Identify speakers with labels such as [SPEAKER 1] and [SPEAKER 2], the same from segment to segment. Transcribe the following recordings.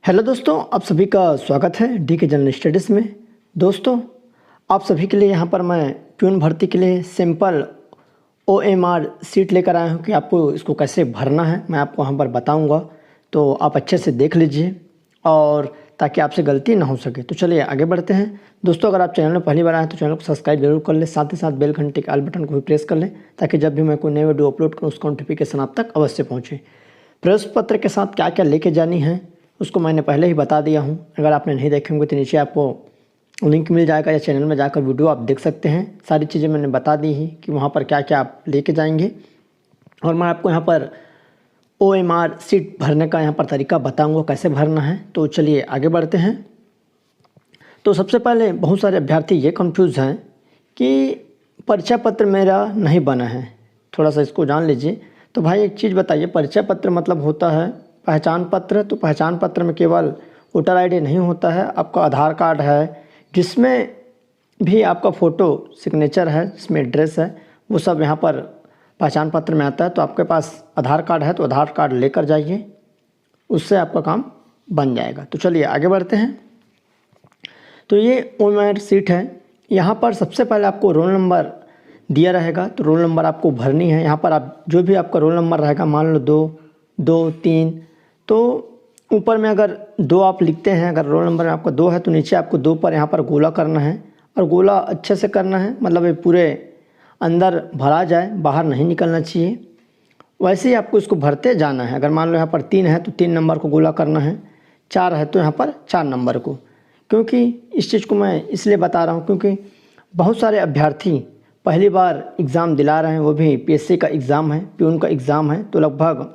[SPEAKER 1] Hello दोस्तों, आप सभी का स्वागत है डीके जनरल स्टडीज़ में। दोस्तों, आप सभी के लिए यहाँ पर मैं प्यून भर्ती के लिए सिंपल OMR सीट लेकर आया हूँ कि आपको इसको कैसे भरना है। मैं आपको यहाँ पर बताऊँगा, तो आप अच्छे से देख लीजिए और ताकि आपसे गलती ना हो सके। तो चलिए आगे बढ़ते हैं। दोस्तों, अगर आप चैनल में पहली बार आए तो चैनल को सब्सक्राइब जरूर कर लें, साथ ही साथ बेल घंटे के ऑल बटन को भी प्रेस कर लें ताकि जब भी मैं कोई नई वीडियो अपलोड करूँ उसका नोटिफिकेशन आप तक अवश्य पहुँचे। प्रवेश पत्र के साथ क्या क्या लेके जानी है उसको मैंने पहले ही बता दिया हूँ। अगर आपने नहीं देखे होंगे तो नीचे आपको लिंक मिल जाएगा या चैनल में जाकर वीडियो आप देख सकते हैं। सारी चीज़ें मैंने बता दी ही कि वहाँ पर क्या क्या आप लेके जाएंगे और मैं आपको यहाँ पर OMR सीट भरने का यहाँ पर तरीका बताऊँगा कैसे भरना है। तो चलिए आगे बढ़ते हैं। तो सबसे पहले बहुत सारे अभ्यर्थी ये कंफ्यूज हैं कि परिचय पत्र मेरा नहीं बना है, थोड़ा सा इसको जान लीजिए। तो भाई एक चीज़ बताइए, परिचय पत्र मतलब होता है पहचान पत्र। तो पहचान पत्र में केवल वोटर ID नहीं होता है, आपका आधार कार्ड है जिसमें भी आपका फ़ोटो सिग्नेचर है, जिसमें एड्रेस है, वो सब यहाँ पर पहचान पत्र में आता है। तो आपके पास आधार कार्ड है तो आधार कार्ड लेकर जाइए, उससे आपका काम बन जाएगा। तो चलिए आगे बढ़ते हैं। तो ये OMR सीट है। यहाँ पर सबसे पहले आपको रोल नंबर दिया रहेगा, तो रोल नंबर आपको भरनी है। यहाँ पर आप जो भी आपका रोल नंबर रहेगा, मान लो 2, 2, 3, तो ऊपर में अगर 2 आप लिखते हैं, अगर रोल नंबर में आपका 2 है तो नीचे आपको 2 पर यहाँ पर गोला करना है और गोला अच्छे से करना है, मतलब ये पूरे अंदर भरा जाए, बाहर नहीं निकलना चाहिए। वैसे ही आपको इसको भरते जाना है। अगर मान लो यहाँ पर 3 है तो 3 नंबर को गोला करना है, 4 है तो यहाँ पर 4 नंबर को। क्योंकि इस चीज़ को मैं इसलिए बता रहा हूँ क्योंकि बहुत सारे अभ्यर्थी पहली बार एग्ज़ाम दिला रहे हैं, वो भी PSC का एग्ज़ाम है, प्यून का एग्ज़ाम है। तो लगभग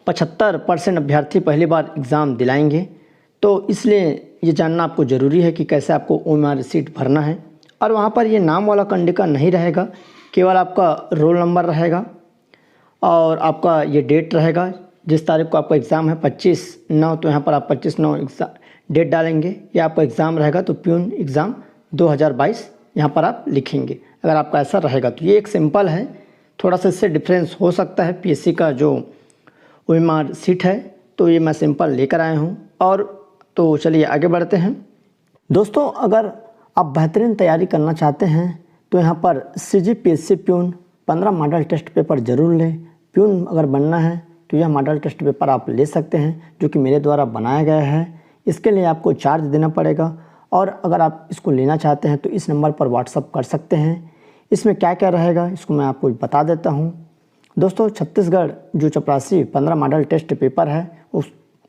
[SPEAKER 1] 75% अभ्यर्थी पहली बार एग्ज़ाम दिलाएंगे। तो इसलिए ये जानना आपको ज़रूरी है कि कैसे आपको OMR सीट भरना है। और वहाँ पर ये नाम वाला कंडिका नहीं रहेगा, केवल आपका रोल नंबर रहेगा और आपका ये डेट रहेगा, जिस तारीख को आपका एग्ज़ाम है 25/9, तो यहाँ पर आप 25/9 डेट डालेंगे। ये आपका एग्ज़ाम रहेगा तो प्यून एग्ज़ाम 2022 यहाँ पर आप लिखेंगे। अगर आपका ऐसा रहेगा तो ये एक सिंपल है, थोड़ा सा इससे डिफरेंस हो सकता है PSC का जो OMR सीट है। तो ये मैं सिंपल लेकर आया हूँ। और तो चलिए आगे बढ़ते हैं। दोस्तों, अगर आप बेहतरीन तैयारी करना चाहते हैं तो यहाँ पर CGPSC peon 15 model test paper ज़रूर लें। प्यून अगर बनना है तो यह मॉडल टेस्ट पेपर आप ले सकते हैं, जो कि मेरे द्वारा बनाया गया है। इसके लिए आपको चार्ज देना पड़ेगा और अगर आप इसको लेना चाहते हैं तो इस नंबर पर व्हाट्सअप कर सकते हैं। इसमें क्या क्या रहेगा इसको मैं आपको बता देता हूँ। दोस्तों, छत्तीसगढ़ जो चपरासी 15 मॉडल टेस्ट पेपर है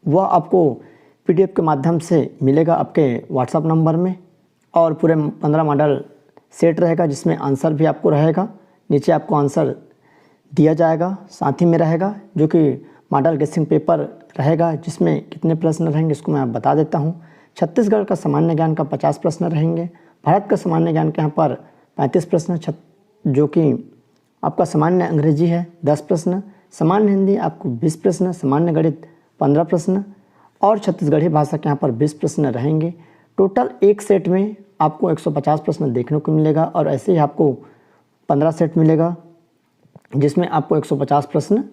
[SPEAKER 1] वह आपको PDF के माध्यम से मिलेगा आपके व्हाट्सअप नंबर में, और पूरे 15 मॉडल सेट रहेगा जिसमें आंसर भी आपको रहेगा। नीचे आपको आंसर दिया जाएगा, साथ ही में रहेगा जो कि मॉडल गेसिंग पेपर रहेगा, जिसमें कितने प्रश्न रहेंगे इसको मैं बता देता हूँ। छत्तीसगढ़ का सामान्य ज्ञान का 50 प्रश्न रहेंगे, भारत का सामान्य ज्ञान के यहाँ पर 35 प्रश्न, जो कि आपका सामान्य अंग्रेजी है 10 प्रश्न, सामान्य हिंदी आपको 20 प्रश्न, सामान्य गणित 15 प्रश्न और छत्तीसगढ़ी भाषा के यहाँ पर 20 प्रश्न रहेंगे। टोटल एक सेट में आपको 150 प्रश्न देखने को मिलेगा और ऐसे ही आपको 15 सेट मिलेगा जिसमें आपको 150 प्रश्न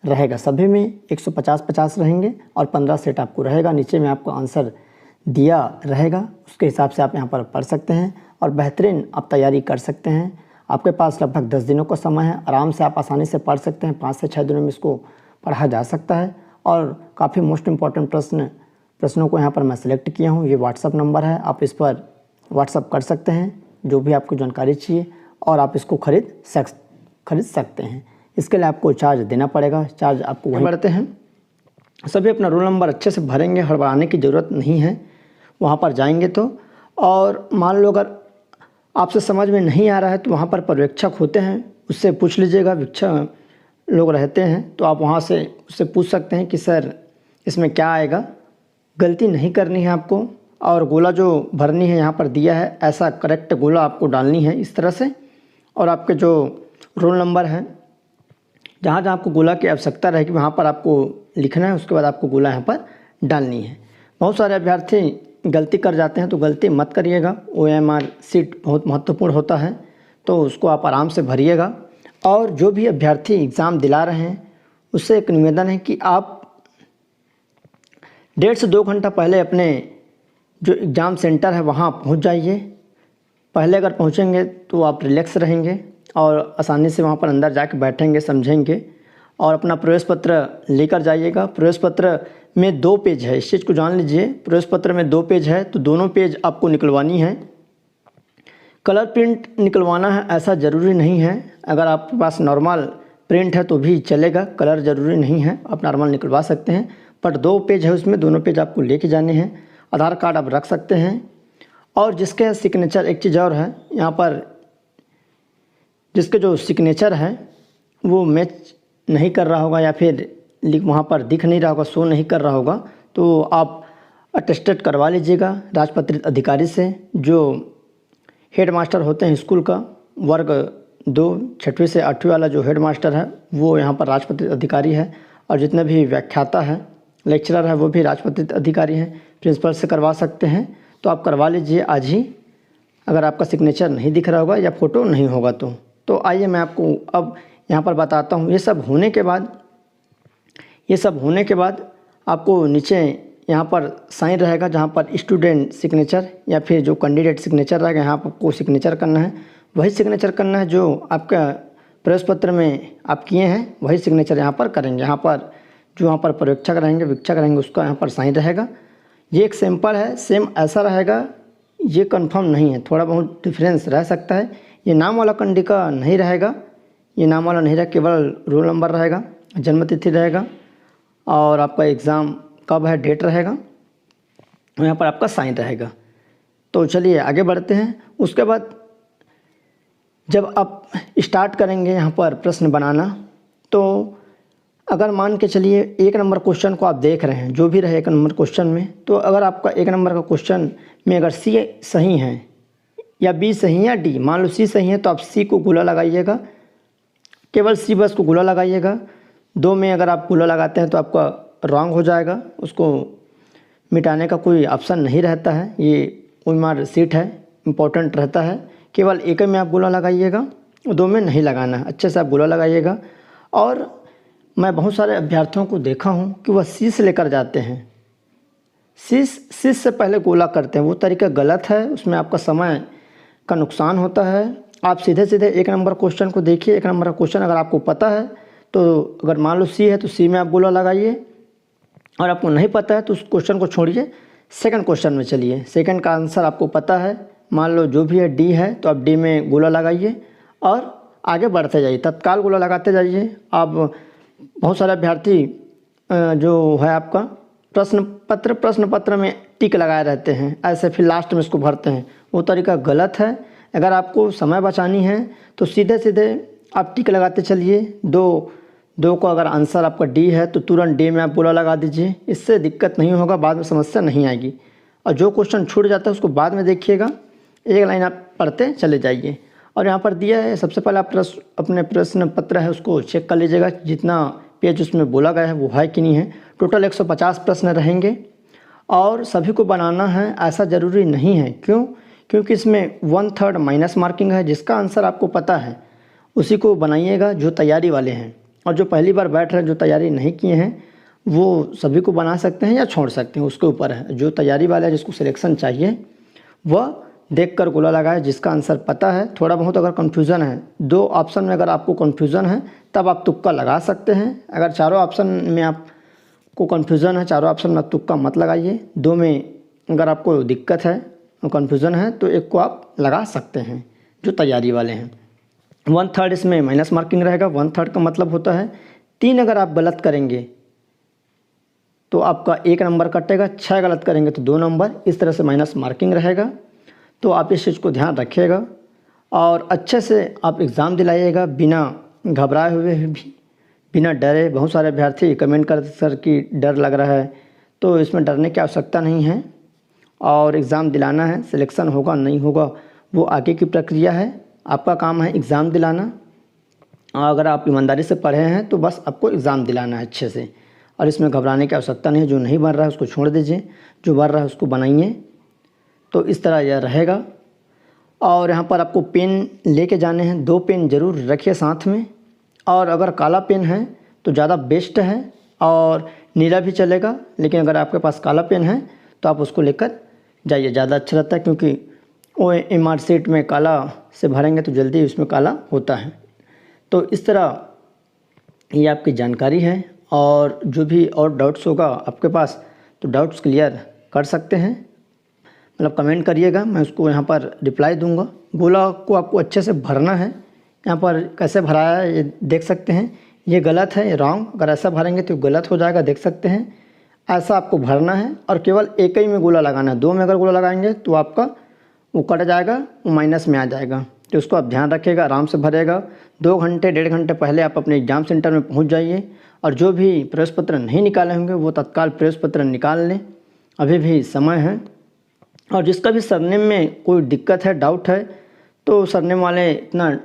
[SPEAKER 1] रहेगा। सभी में 150-50 रहेंगे और 15 सेट आपको रहेगा। नीचे में आपको आंसर दिया रहेगा, उसके हिसाब से आप यहाँ पर पढ़ सकते हैं और बेहतरीन आप तैयारी कर सकते हैं। आपके पास लगभग 10 दिनों का समय है, आराम से आप आसानी से पढ़ सकते हैं। 5 से 6 दिनों में इसको पढ़ा जा सकता है और काफ़ी मोस्ट इम्पॉर्टेंट प्रश्नों को यहाँ पर मैं सिलेक्ट किया हूँ। ये व्हाट्सअप नंबर है, आप इस पर व्हाट्सअप कर सकते हैं जो भी आपको जानकारी चाहिए और आप इसको खरीद सकते हैं। इसके लिए आपको चार्ज देना पड़ेगा, चार्ज आपको वहीं बढ़ते हैं। सभी अपना रोल नंबर अच्छे से भरेंगे, हड़बड़ाने की ज़रूरत नहीं है वहाँ पर जाएंगे तो। और मान लो अगर आपसे समझ में नहीं आ रहा है तो वहाँ पर पर्यवेक्षक होते हैं, उससे पूछ लीजिएगा। वीक्षक लोग रहते हैं तो आप वहाँ से उससे पूछ सकते हैं कि सर इसमें क्या आएगा। गलती नहीं करनी है आपको और गोला जो भरनी है यहाँ पर दिया है, ऐसा करेक्ट गोला आपको डालनी है इस तरह से। और आपके जो रोल नंबर है, जहाँ जहाँ आपको गोला की आवश्यकता रहेगी वहाँ पर आपको लिखना है, उसके बाद आपको गोला यहाँ पर डालनी है। बहुत सारे अभ्यर्थी गलती कर जाते हैं तो गलती मत करिएगा। OMR सीट बहुत महत्वपूर्ण होता है तो उसको आप आराम से भरिएगा। और जो भी अभ्यर्थी एग्ज़ाम दिला रहे हैं उससे एक निवेदन है कि आप 1.5 से 2 घंटा पहले अपने जो एग्ज़ाम सेंटर है वहाँ पहुँच जाइए। पहले अगर पहुँचेंगे तो आप रिलैक्स रहेंगे और आसानी से वहाँ पर अंदर जाके बैठेंगे, समझेंगे। और अपना प्रवेश पत्र लेकर जाइएगा। प्रवेश पत्र में 2 पेज है, इस चीज़ को जान लीजिए। प्रवेश पत्र में 2 पेज है, तो दोनों पेज आपको निकलवानी है। कलर प्रिंट निकलवाना है ऐसा ज़रूरी नहीं है। अगर आपके पास नॉर्मल प्रिंट है तो भी चलेगा, कलर ज़रूरी नहीं है, आप नॉर्मल निकलवा सकते हैं। बट 2 पेज है उसमें, दोनों पेज आपको लेके जाने हैं। आधार कार्ड आप रख सकते हैं। और जिसके सिग्नेचर, एक चीज़ और है यहाँ पर, जिसके जो सिग्नेचर है वो मैच नहीं कर रहा होगा या फिर वहाँ पर दिख नहीं रहा होगा, शो नहीं कर रहा होगा, तो आप अटेस्टेड करवा लीजिएगा राजपत्रित अधिकारी से। जो हेड मास्टर होते हैं स्कूल का, वर्ग 2 6वीं से 8वीं वाला जो हेड मास्टर है वो यहाँ पर राजपत्रित अधिकारी है। और जितने भी व्याख्याता है, लेक्चरर है, वो भी राजपत्रित अधिकारी हैं। प्रिंसिपल से करवा सकते हैं, तो आप करवा लीजिए आज ही, अगर आपका सिग्नेचर नहीं दिख रहा होगा या फ़ोटो नहीं होगा तो आइए मैं आपको अब यहाँ पर बताता हूँ। ये सब होने के बाद आपको नीचे यहाँ पर साइन रहेगा, जहाँ पर स्टूडेंट सिग्नेचर या फिर जो कैंडिडेट सिग्नेचर रहेगा, यहाँ पर आपको सिग्नेचर करना है। वही सिग्नेचर करना है जो आपका प्रवेश पत्र में आप किए हैं, वही सिग्नेचर यहाँ पर करेंगे। यहाँ पर जो यहाँ पर परीक्षक रहेंगे उसका यहाँ पर साइन रहेगा। ये एक सैंपल है, सेम ऐसा रहेगा, ये कंफर्म नहीं है, थोड़ा बहुत डिफरेंस रह सकता है। ये नाम वाला कंडिका नहीं रहेगा, ये नाम वाला नहीं रहेगा, केवल रोल नंबर रहेगा, जन्म तिथि रहेगा और आपका एग्ज़ाम कब है, डेट रहेगा, यहाँ पर आपका साइन रहेगा। तो चलिए आगे बढ़ते हैं। उसके बाद जब आप स्टार्ट करेंगे यहाँ पर प्रश्न बनाना, तो अगर मान के चलिए 1 नंबर क्वेश्चन को आप देख रहे हैं, जो भी रहे 1 नंबर क्वेश्चन में, तो अगर आपका 1 नंबर का क्वेश्चन में अगर सी सही है या बी सही है या डी, मान लो सी सही है तो आप सी को गोला लगाइएगा, केवल सी बस को गोला लगाइएगा। 2 में अगर आप गोला लगाते हैं तो आपका रॉन्ग हो जाएगा, उसको मिटाने का कोई ऑप्शन नहीं रहता है। ये ओएमआर सीट है, इम्पोर्टेंट रहता है। केवल 1 में आप गोला लगाइएगा, 2 में नहीं लगाना है, अच्छे से आप गोला लगाइएगा। और मैं बहुत सारे अभ्यर्थियों को देखा हूँ कि वह सी से लेकर जाते हैं, सी से पहले गोला करते हैं, वो तरीका गलत है, उसमें आपका समय का नुकसान होता है। आप सीधे 1 नंबर क्वेश्चन को देखिए। 1 नंबर का क्वेश्चन अगर आपको पता है तो अगर मान लो सी है तो सी में आप गोला लगाइए, और आपको नहीं पता है तो उस क्वेश्चन को छोड़िए, सेकंड क्वेश्चन में चलिए। सेकंड का आंसर आपको पता है, मान लो जो भी है डी है, तो आप डी में गोला लगाइए और आगे बढ़ते जाइए, तत्काल गोला लगाते जाइए। आप बहुत सारे अभ्यर्थी जो है आपका प्रश्न पत्र में टिक लगाए रहते हैं, ऐसे फिर लास्ट में इसको भरते हैं, वो तरीका गलत है। अगर आपको समय बचानी है तो सीधे आप टिक लगाते चलिए। 2 को अगर आंसर आपका डी है तो तुरंत डी में आप गोला लगा दीजिए, इससे दिक्कत नहीं होगा, बाद में समस्या नहीं आएगी। और जो क्वेश्चन छूट जाता है उसको बाद में देखिएगा, 1 लाइन आप पढ़ते चले जाइए। और यहाँ पर दिया है, सबसे पहले आप अपने प्रश्न पत्र है उसको चेक कर लीजिएगा, जितना पेज उसमें बोला गया है वो है कि नहीं है। टोटल 150 प्रश्न रहेंगे और सभी को बनाना है ऐसा ज़रूरी नहीं है। क्योंकि इसमें 1/3 माइनस मार्किंग है। जिसका आंसर आपको पता है उसी को बनाइएगा, जो तैयारी वाले हैं। और जो पहली बार बैठ रहे हैं, जो तैयारी नहीं किए हैं, वो सभी को बना सकते हैं या छोड़ सकते हैं, उसके ऊपर है। जो तैयारी वाला है, जिसको सिलेक्शन चाहिए, वह देखकर गोला लगाए। जिसका आंसर पता है, थोड़ा बहुत अगर कन्फ्यूज़न है, 2 ऑप्शन में अगर आपको कन्फ्यूज़न है तब आप तुक्का लगा सकते हैं। अगर चारों ऑप्शन में आपको कन्फ्यूज़न है, चारों ऑप्शन में आप तुक्का मत लगाइए। 2 में अगर आपको दिक्कत है, कन्फ्यूज़न है, तो 1 को आप लगा सकते हैं, जो तैयारी वाले हैं। 1/3 इसमें माइनस मार्किंग रहेगा। 1/3 का मतलब होता है 3 अगर आप गलत करेंगे तो आपका 1 नंबर कटेगा, 6 गलत करेंगे तो 2 नंबर, इस तरह से माइनस मार्किंग रहेगा। तो आप इस चीज़ को ध्यान रखिएगा और अच्छे से आप एग्ज़ाम दिलाइएगा, बिना घबराए हुए भी, बिना डरे। बहुत सारे अभ्यर्थी कमेंट करते सर कि डर लग रहा है, तो इसमें डरने की आवश्यकता नहीं है। और एग्ज़ाम दिलाना है, सिलेक्शन होगा नहीं होगा वो आगे की प्रक्रिया है। आपका काम है एग्ज़ाम दिलाना। और अगर आप ईमानदारी से पढ़े हैं तो बस आपको एग्ज़ाम दिलाना है अच्छे से, और इसमें घबराने की आवश्यकता नहीं है। जो नहीं बन रहा है उसको छोड़ दीजिए, जो बन रहा है उसको बनाइए। तो इस तरह यह रहेगा। और यहाँ पर आपको पेन लेके जाने हैं, 2 पेन ज़रूर रखिए साथ में। और अगर काला पेन है तो ज़्यादा बेस्ट है, और नीला भी चलेगा, लेकिन अगर आपके पास काला पेन है तो आप उसको लेकर जाइए, ज़्यादा अच्छा रहता है, क्योंकि OMR शीट में काला से भरेंगे तो जल्दी उसमें काला होता है। तो इस तरह ये आपकी जानकारी है, और जो भी और डाउट्स होगा आपके पास तो डाउट्स क्लियर कर सकते हैं, मतलब कमेंट करिएगा, मैं उसको यहाँ पर रिप्लाई दूंगा। गोला को आपको अच्छे से भरना है, यहाँ पर कैसे भराया है ये देख सकते हैं, ये गलत है, ये रॉन्ग, अगर ऐसा भरेंगे तो गलत हो जाएगा, देख सकते हैं। ऐसा आपको भरना है और केवल एक ही में गोला लगाना है, 2 में अगर गोला लगाएंगे तो आपका वो कट जाएगा, वो माइनस में आ जाएगा। तो उसको आप ध्यान रखिएगा, आराम से भरेगा। 2 घंटे 1.5 घंटे पहले आप अपने एग्ज़ाम सेंटर में पहुंच जाइए, और जो भी प्रवेश पत्र नहीं निकाले होंगे वो तत्काल प्रवेश पत्र निकाल लें, अभी भी समय है। और जिसका भी सरनेम में कोई दिक्कत है, डाउट है, तो सरनेम वाले इतना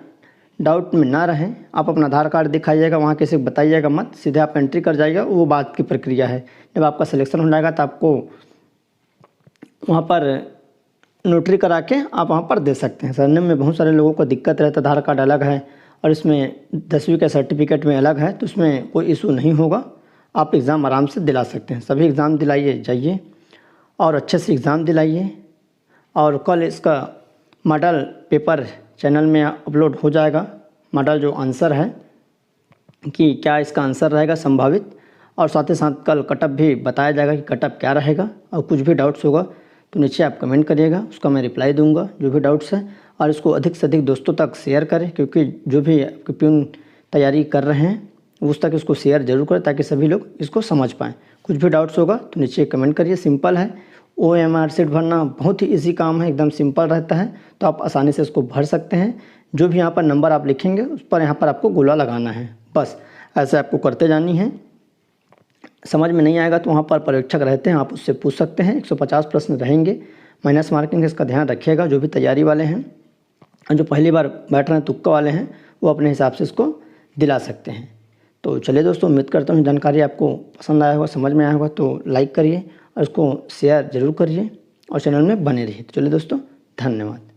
[SPEAKER 1] डाउट में ना रहें, आप अपना आधार कार्ड दिखाइएगा, वहाँ किसी को बताइएगा मत, सीधे आप एंट्री कर जाइएगा, वो बात की प्रक्रिया है। जब आपका सिलेक्शन हो जाएगा तो आपको वहाँ पर नोटरी करा के आप वहाँ पर दे सकते हैं। सरनेम में बहुत सारे लोगों को दिक्कत रहता है, आधार कार्ड अलग है और इसमें 10वीं का सर्टिफिकेट में अलग है, तो उसमें कोई इशू नहीं होगा, आप एग्ज़ाम आराम से दिला सकते हैं। सभी एग्ज़ाम दिलाइए जाइए और अच्छे से एग्ज़ाम दिलाइए, और कल इसका मॉडल पेपर चैनल में अपलोड हो जाएगा। मॉडल जो आंसर है कि क्या इसका आंसर रहेगा संभावित, और साथ ही साथ कल कटअप भी बताया जाएगा कि कटअप क्या रहेगा। और कुछ भी डाउट्स होगा तो नीचे आप कमेंट करिएगा, उसका मैं रिप्लाई दूंगा जो भी डाउट्स है। और इसको अधिक से अधिक दोस्तों तक शेयर करें, क्योंकि जो भी आपके प्यून तैयारी कर रहे हैं उस तक इसको शेयर जरूर करें, ताकि सभी लोग इसको समझ पाएँ। कुछ भी डाउट्स होगा तो नीचे कमेंट करिए। सिंपल है, OMR शीट भरना बहुत ही इजी काम है, एकदम सिंपल रहता है, तो आप आसानी से इसको भर सकते हैं। जो भी यहाँ पर नंबर आप लिखेंगे उस पर यहाँ पर आपको गोला लगाना है, बस ऐसे आपको करते जानी है। समझ में नहीं आएगा तो वहाँ पर पर्यवेक्षक रहते हैं, आप उससे पूछ सकते हैं। 150 प्रश्न रहेंगे, माइनस मार्किंग, इसका ध्यान रखिएगा। जो भी तैयारी वाले हैं और जो पहली बार बैठ रहे हैं, तुक्का वाले हैं, वो अपने हिसाब से इसको दिला सकते हैं। तो चलिए दोस्तों, उम्मीद करता हूँ जानकारी आपको पसंद आया होगा, समझ में आया होगा, तो लाइक करिए और इसको शेयर ज़रूर करिए और चैनल में बने रहिए। तो चलिए दोस्तों, धन्यवाद।